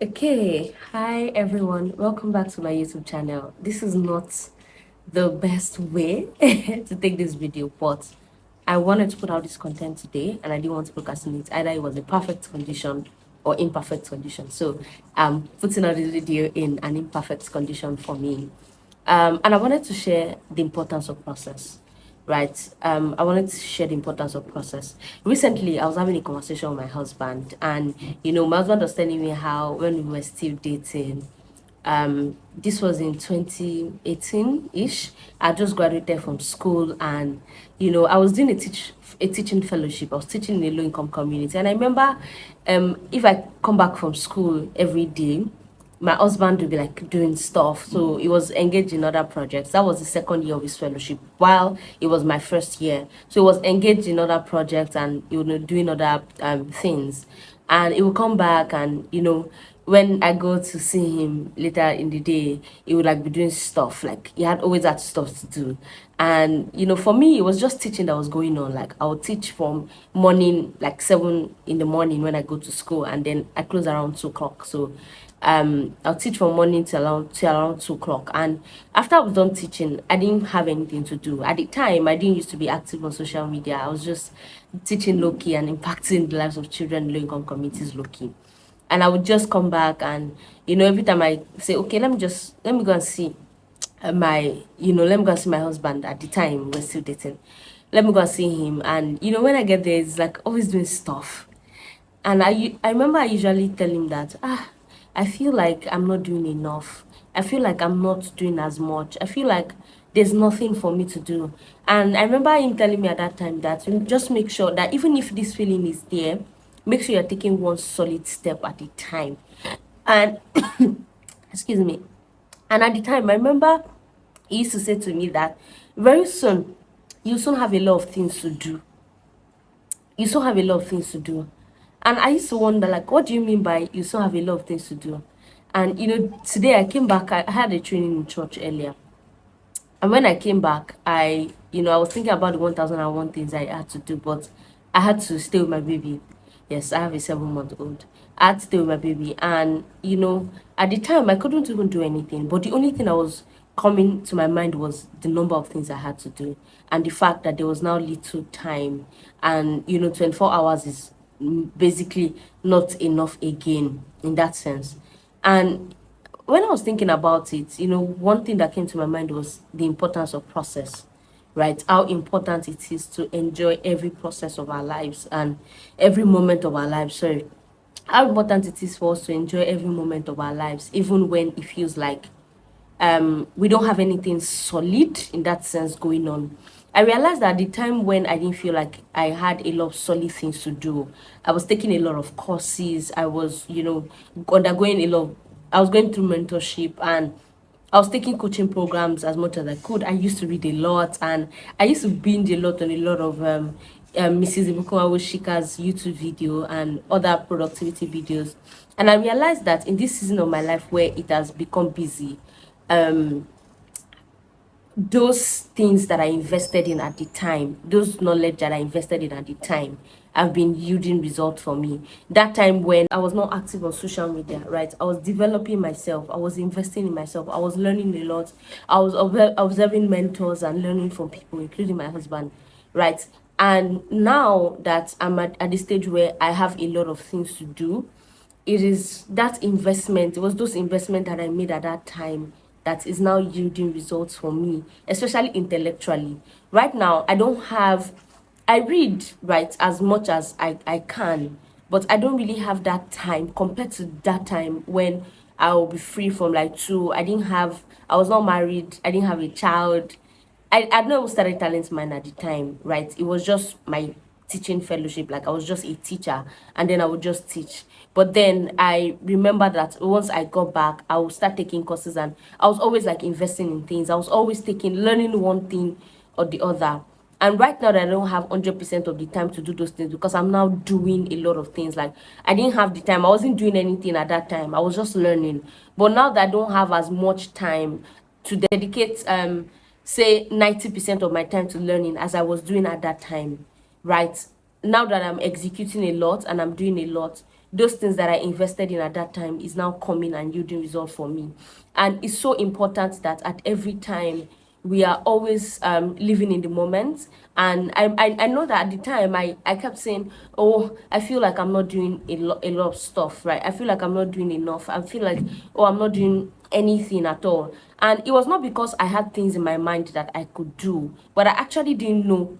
Okay, hi everyone. Welcome back to my YouTube channel. This is not the best way to take this video, but I wanted to put out this content today and I didn't want to procrastinate. Either it was a perfect condition or imperfect condition. So I'm putting out this video in an imperfect condition for me. And I wanted to share the importance of process, right? I wanted to share the importance of process. Recently, I was having a conversation with my husband, and my husband was telling me how when we were still dating, this was in 2018-ish. I just graduated from school, and I was doing a teaching fellowship. I was teaching in a low income community, and I remember, if I come back from school every day, my husband would be like doing stuff. So he was engaged in other projects. That was the second year of his fellowship, while it was my first year. So he was engaged in other projects and doing other things. And he would come back and when I go to see him later in the day, he would like be doing stuff. Like he had always had stuff to do. And for me, it was just teaching that was going on. Like I would teach from morning, like 7 in the morning when I go to school, and then I close around 2 o'clock. So I'll teach from morning till around 2 o'clock. And after I was done teaching, I didn't have anything to do. At the time, I didn't used to be active on social media. I was just teaching low key and impacting the lives of children in low income communities low key. And I would just come back and every time I say, okay, let me go and see let me go and see my husband. At the time we're still dating. Let me go and see him. And when I get there, it's like always doing stuff. And I remember I usually tell him that, I feel like I'm not doing enough. I feel like I'm not doing as much. I feel like there's nothing for me to do. And I remember him telling me at that time that you just make sure that even if this feeling is there, make sure you're taking one solid step at a time. And excuse me. And at the time, I remember he used to say to me that very soon you soon have a lot of things to do. You still have a lot of things to do. And I used to wonder, like, what do you mean by you still have a lot of things to do? And today I came back, I had a training in church earlier. And when I came back, I was thinking about the 1001 things I had to do, but I had to stay with my baby. Yes, I have a 7 month old. I had to stay with my baby. And, at the time, I couldn't even do anything. But the only thing that was coming to my mind was the number of things I had to do. And the fact that there was now little time. And, 24 hours is basically not enough again in that sense. And when I was thinking about it, one thing that came to my mind was the importance of process, right? How important it is to enjoy every process of our lives and every moment of our lives. Sorry, how important it is for us to enjoy every moment of our lives, even when it feels like we don't have anything solid in that sense going on. I realized that at the time when I didn't feel like I had a lot of solid things to do, I was taking a lot of courses. I was, undergoing a lot. I was going through mentorship, and I was taking coaching programs as much as I could. I used to read a lot, and I used to binge a lot on a lot of Mrs. Ibukunwa Shika's YouTube video and other productivity videos. And I realized that in this season of my life where it has become busy, um those things that I invested in at the time, those knowledge that I invested in at the time, have been yielding results for me. That time when I was not active on social media, right? I was developing myself, I was investing in myself, I was learning a lot, I was observing mentors and learning from people, including my husband, right? And now that I'm at the stage where I have a lot of things to do, it is that investment, it was those investment that I made at that time that is now yielding results for me, especially intellectually. Right now, I read, right, as much as I can, but I don't really have that time compared to that time when I will be free from like two. I was not married, I didn't have a child. I'd not even started Talent Mine at the time, right? It was just my teaching fellowship. Like I was just a teacher, and then I would just teach. But then I remember that once I got back, I would start taking courses, and I was always like investing in things. I was always learning one thing or the other. And right now that I don't have 100% of the time to do those things because I'm now doing a lot of things. Like I didn't have the time. I wasn't doing anything at that time. I was just learning. But now that I don't have as much time to dedicate say 90% of my time to learning as I was doing at that time, right? Now that I'm executing a lot and I'm doing a lot, those things that I invested in at that time is now coming and yielding result for me. And it's so important that at every time we are always living in the moment. And I know that at the time I kept saying, oh, I feel like I'm not doing a lot of stuff, right? I feel like I'm not doing enough. I feel like, oh, I'm not doing anything at all. And it was not because I had things in my mind that I could do, but I actually didn't know.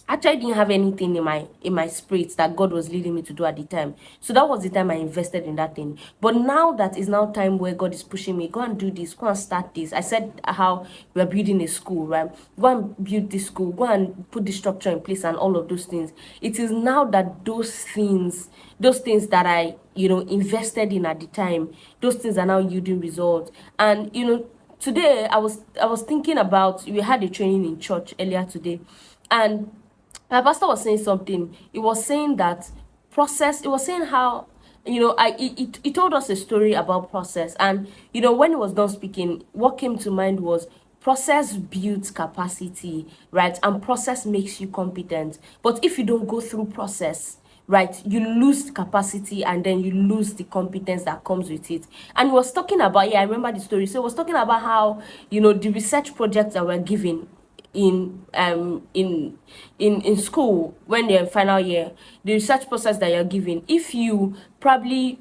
Actually, I didn't have anything in my spirit that God was leading me to do at the time. So that was the time I invested in that thing. But now that is now time where God is pushing me, go and do this, go and start this. I said how we're building a school, right? Go and build this school, go and put the structure in place and all of those things. It is now that those things that I, invested in at the time, those things are now yielding results. And today I was thinking about, we had a training in church earlier today, and my pastor was saying something. He was saying that process. He was saying how, he told us a story about process. And when he was done speaking, what came to mind was process builds capacity, right? And process makes you competent. But if you don't go through process, right, you lose capacity, and then you lose the competence that comes with it. And he was talking about, yeah, I remember the story. So he was talking about how, the research projects that were given in school when you're in final year, the research process that you're given, if you probably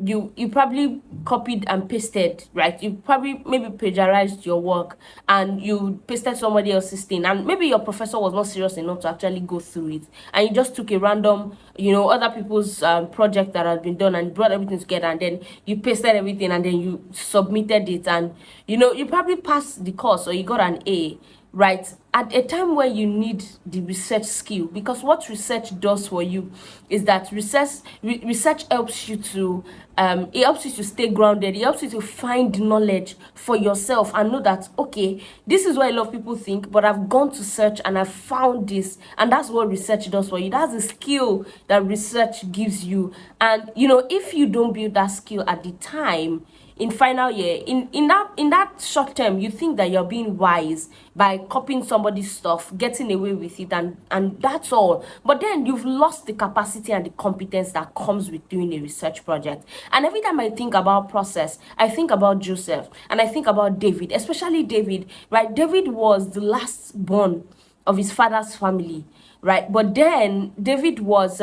you probably copied and pasted, right? You probably maybe plagiarized your work and you pasted somebody else's thing, and maybe your professor was not serious enough to actually go through it, and you just took a random, other people's project that has been done and brought everything together, and then you pasted everything and then you submitted it, and you probably passed the course or you got an A, right? At a time where you need the research skill, because what research does for you is that research helps you to it helps you to stay grounded. It helps you to find knowledge for yourself and know that, okay, this is what a lot of people think, but I've gone to search and I've found this. And that's what research does for you. That's the skill that research gives you. And if you don't build that skill at the time, in final year, in that short term, you think that you're being wise by copying somebody's stuff, getting away with it, and that's all. But then you've lost the capacity and the competence that comes with doing a research project. And every time I think about process, I think about Joseph, and I think about David, especially David, right? David was the last born of his father's family, right? But then David was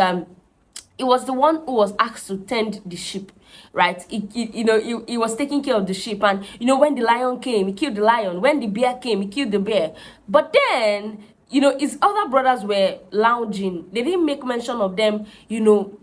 he was the one who was asked to tend the sheep, right? He was taking care of the sheep, and when the lion came, he killed the lion. When the bear came, he killed the bear. But then his other brothers were lounging. They didn't make mention of them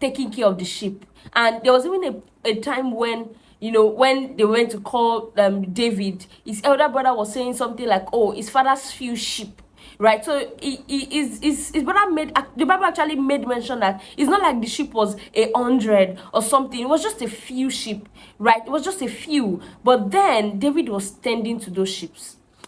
taking care of the sheep. And there was even a time when when they went to call David, his elder brother was saying something like, oh, his father's few sheep, right? So his brother made, the Bible actually made mention that it's not like the sheep was 100 or something. It was just a few sheep, right? It was just a few. But then David was tending to those sheep,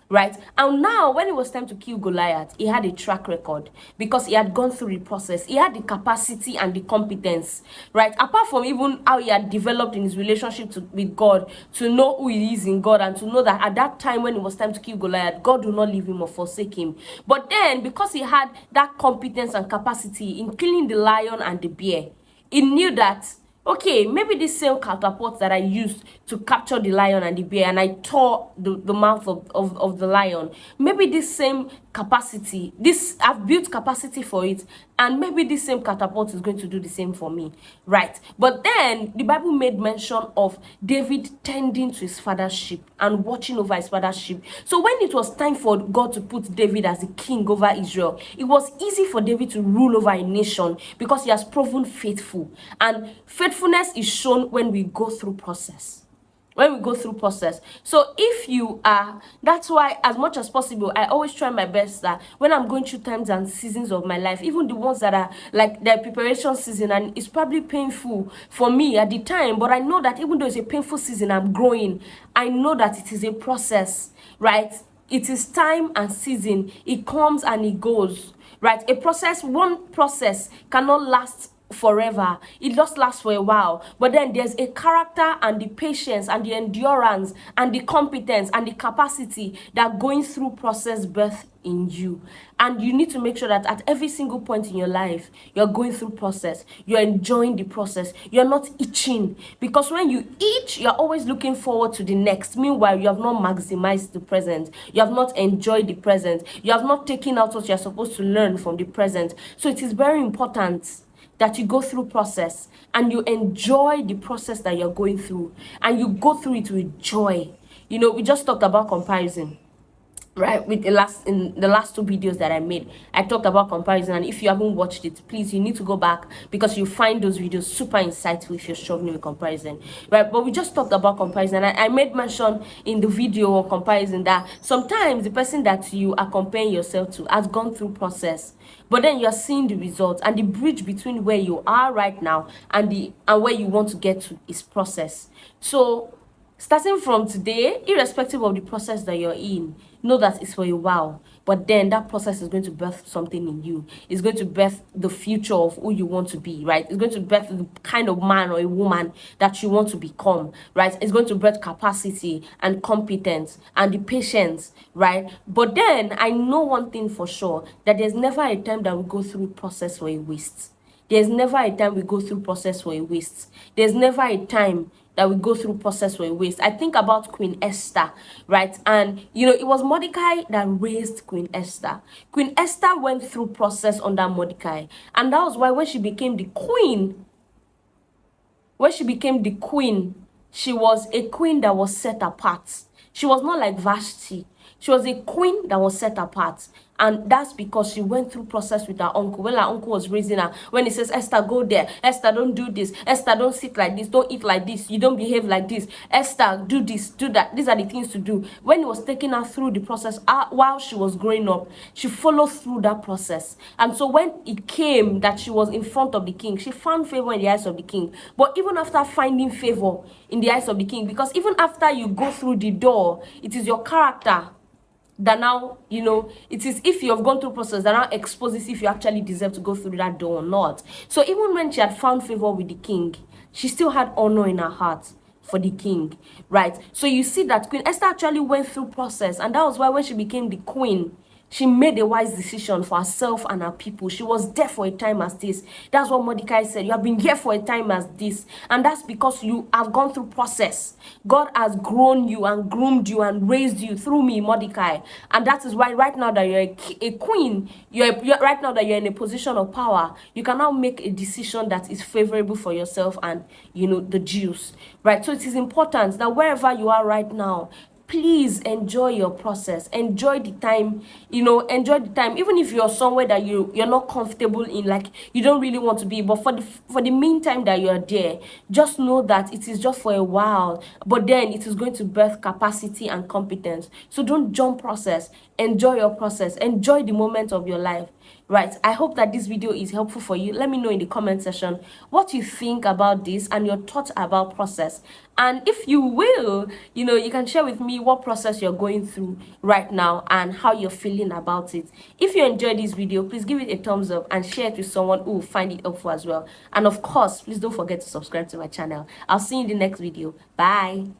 right? And now when it was time to kill Goliath, he had a track record because he had gone through the process. He had the capacity and the competence, right? Apart from even how he had developed in his relationship with God, to know who he is in God, and to know that at that time when it was time to kill Goliath, God will not leave him or forsake him. But then because he had that competence and capacity in killing the lion and the bear, he knew that, okay, maybe this same catapult that I used to capture the lion and the bear, and I tore the mouth of the lion, maybe this same capacity, I've built capacity for it, and maybe this same catapult is going to do the same for me, right? But then the Bible made mention of David tending to his father's sheep and watching over his father's sheep. So when it was time for God to put David as the king over Israel, it was easy for David to rule over a nation because he has proven faithful. And faithfulness is shown when we go through process. So if you are, that's why as much as possible, I always try my best that when I'm going through times and seasons of my life, even the ones that are like the preparation season, and it's probably painful for me at the time, but I know that even though it's a painful season, I'm growing. I know that it is a process, right? It is time and season. It comes and it goes, right? One process cannot last forever. It just lasts for a while. But then there's a character and the patience and the endurance and the competence and the capacity that going through process birth in you. And you need to make sure that at every single point in your life, you're going through process, you're enjoying the process, you're not itching. Because when you itch, you're always looking forward to the next. Meanwhile, you have not maximized the present, you have not enjoyed the present, you have not taken out what you're supposed to learn from the present. So it is very important that you go through process and you enjoy the process that you're going through, and you go through it with joy. You know, we just talked about comparison, right? With in the last two videos that I made, I talked about comparison, and if you haven't watched it, please, you need to go back, because you find those videos super insightful if you're struggling with comparison, right? But we just talked about comparison, and I made mention in the video of comparison that sometimes the person that you are comparing yourself to has gone through process, but then you're seeing the results, and the bridge between where you are right now and where you want to get to is process. So starting from today, irrespective of the process that you're in, know that it's for a while. But then that process is going to birth something in you. It's going to birth the future of who you want to be, right? It's going to birth the kind of man or a woman that you want to become, right? It's going to birth capacity and competence and the patience, right? But then I know one thing for sure, that there's never a time that we go through process for a waste. There's never a time we go through process for a waste. There's never a time that we go through process for a waste. I think about Queen Esther, right? And, you know, it was Mordecai that raised Queen Esther. Queen Esther went through process under Mordecai. And that was why when she became the queen, she was a queen that was set apart. She was not like Vashti. She was a queen that was set apart. And that's because she went through process with her uncle. When her uncle was raising her, when he says, Esther, go there. Esther, don't do this. Esther, don't sit like this. Don't eat like this. You don't behave like this. Esther, do this, do that. These are the things to do. When he was taking her through the process, while she was growing up, she followed through that process. And so when it came that she was in front of the king, she found favor in the eyes of the king. But even after finding favor in the eyes of the king, because even after you go through the door, it is your character that now, you know, it is if you have gone through process that now exposes if you actually deserve to go through that door or not. So even when she had found favor with the king, she still had honor in her heart for the king, right? So you see that Queen Esther actually went through process, and that was why when she became the queen, she made a wise decision for herself and her people. She was there for a time as this. That's what Mordecai said. You have been here for a time as this. And that's because you have gone through process. God has grown you and groomed you and raised you through me, Mordecai. And that is why right now that you're a queen, right now that you're in a position of power, you can now make a decision that is favorable for yourself and, you know, the Jews, right? So it is important that wherever you are right now, please enjoy your process, enjoy the time, you know, enjoy the time. Even if you're somewhere that you're not comfortable in, like you don't really want to be, but for the meantime that you're there, just know that it is just for a while, but then it is going to birth capacity and competence. So don't jump process, enjoy your process, enjoy the moment of your life. Right, I hope that this video is helpful for you. Let me know in the comment section what you think about this and your thoughts about process. And if you will, you know, you can share with me what process you're going through right now and how you're feeling about it. If you enjoyed this video, please give it a thumbs up and share it with someone who will find it helpful as well. And of course, please don't forget to subscribe to my channel. I'll see you in the next video. Bye.